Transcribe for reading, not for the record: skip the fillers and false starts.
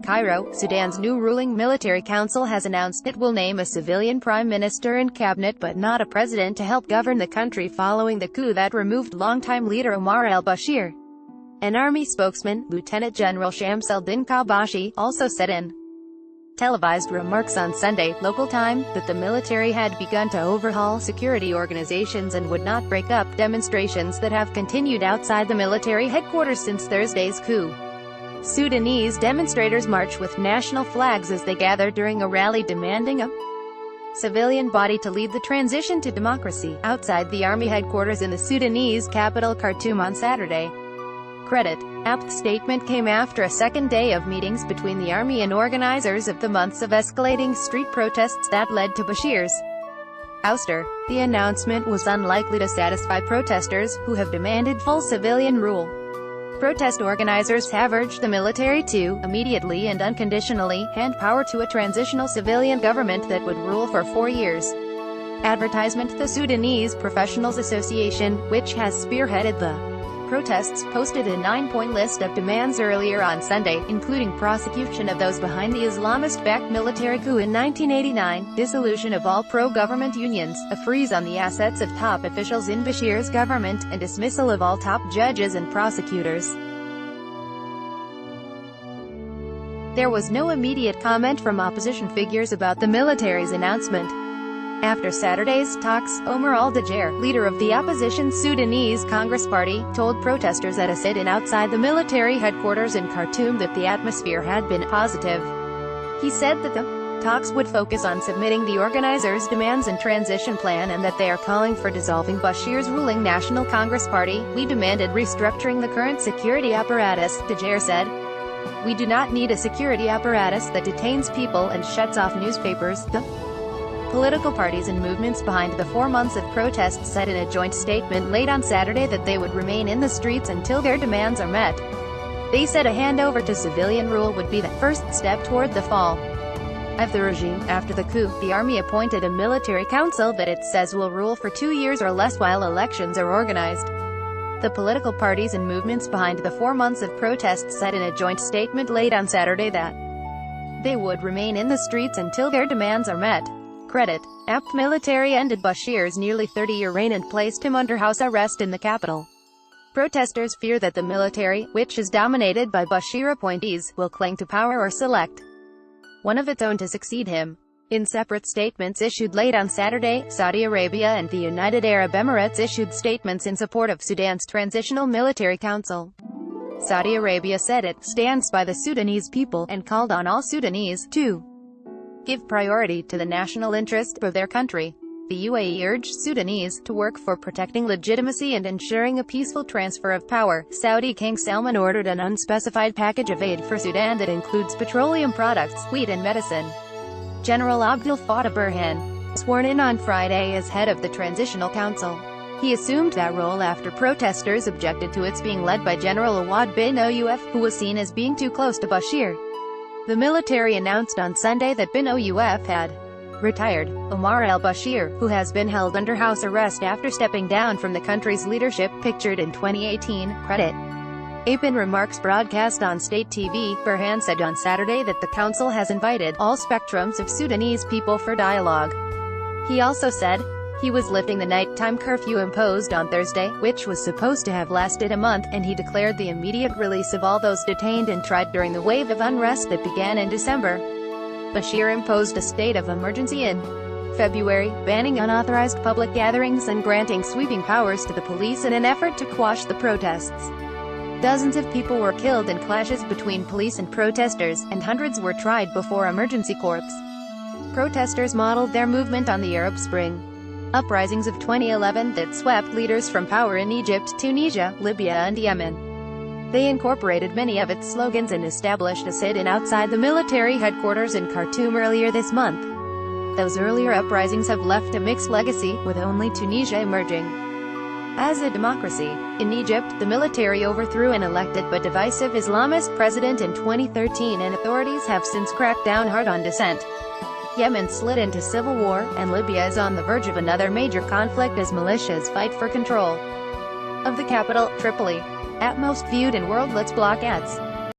Cairo, Sudan's new ruling military council has announced it will name a civilian prime minister and cabinet but not a president to help govern the country following the coup that removed longtime leader Omar al-Bashir. An army spokesman, Lieutenant General Shamseldin Kibashi, also said in televised remarks on Sunday, local time, that the military had begun to overhaul security organizations and would not break up demonstrations that have continued outside the military headquarters since Thursday's coup. Sudanese demonstrators marched with national flags as they gathered during a rally demanding a civilian body to lead the transition to democracy, outside the army headquarters in the Sudanese capital Khartoum on Saturday. Credit. Apt statement came after a second day of meetings between the army and organizers of the months of escalating street protests that led to Bashir's ouster. The announcement was unlikely to satisfy protesters, who have demanded full civilian rule. Protest organizers have urged the military to, immediately and unconditionally, hand power to a transitional civilian government that would rule for 4 years. Advertisement. The Sudanese Professionals Association, which has spearheaded the protests, posted a 9-point list of demands earlier on Sunday, including prosecution of those behind the Islamist-backed military coup in 1989, dissolution of all pro-government unions, a freeze on the assets of top officials in Bashir's government, and dismissal of all top judges and prosecutors. There was no immediate comment from opposition figures about the military's announcement. After Saturday's talks, Omar al-Bashir, leader of the opposition Sudanese Congress Party, told protesters at a sit-in outside the military headquarters in Khartoum that the atmosphere had been positive. He said that the talks would focus on submitting the organizers' demands and transition plan and that they are calling for dissolving Bashir's ruling National Congress Party. "We demanded restructuring the current security apparatus," Bashir said. "We do not need a security apparatus that detains people and shuts off newspapers." The political parties and movements behind the 4 months of protests said in a joint statement late on Saturday that they would remain in the streets until their demands are met. They said a handover to civilian rule would be the first step toward the fall of the regime. After the coup, the army appointed a military council that it says will rule for 2 years or less while elections are organized. The political parties and movements behind the 4 months of protests said in a joint statement late on Saturday that they would remain in the streets until their demands are met. Credit. Apt military ended Bashir's nearly 30-year reign and placed him under house arrest in the capital. Protesters fear that the military, which is dominated by Bashir appointees, will cling to power or select one of its own to succeed him. In separate statements issued late on Saturday, Saudi Arabia and the United Arab Emirates issued statements in support of Sudan's Transitional Military Council. Saudi Arabia said it stands by the Sudanese people and called on all Sudanese to give priority to the national interest of their country. The UAE urged Sudanese to work for protecting legitimacy and ensuring a peaceful transfer of power. Saudi King Salman ordered an unspecified package of aid for Sudan that includes petroleum products, wheat and medicine. General Abdel Fattah Burhan, sworn in on Friday as head of the Transitional Council. He assumed that role after protesters objected to its being led by General Awad bin Auf, who was seen as being too close to Bashir. The military announced on Sunday that bin Auf had retired. Omar al-Bashir, who has been held under house arrest after stepping down from the country's leadership, pictured in 2018. Credit. In remarks broadcast on state TV, Burhan said on Saturday that the council has invited all spectrums of Sudanese people for dialogue. He also said he was lifting the nighttime curfew imposed on Thursday, which was supposed to have lasted a month, and he declared the immediate release of all those detained and tried during the wave of unrest that began in December. Bashir imposed a state of emergency in February, banning unauthorized public gatherings and granting sweeping powers to the police in an effort to quash the protests. Dozens of people were killed in clashes between police and protesters, and hundreds were tried before emergency courts. Protesters modeled their movement on the Arab Spring uprisings of 2011 that swept leaders from power in Egypt, Tunisia, Libya and Yemen. They incorporated many of its slogans and established a sit-in outside the military headquarters in Khartoum earlier this month. Those earlier uprisings have left a mixed legacy, with only Tunisia emerging as a democracy. In Egypt, the military overthrew an elected but divisive Islamist president in 2013 and authorities have since cracked down hard on dissent. Yemen slid into civil war, and Libya is on the verge of another major conflict as militias fight for control of the capital, Tripoli. At most viewed in world. Let's block ads.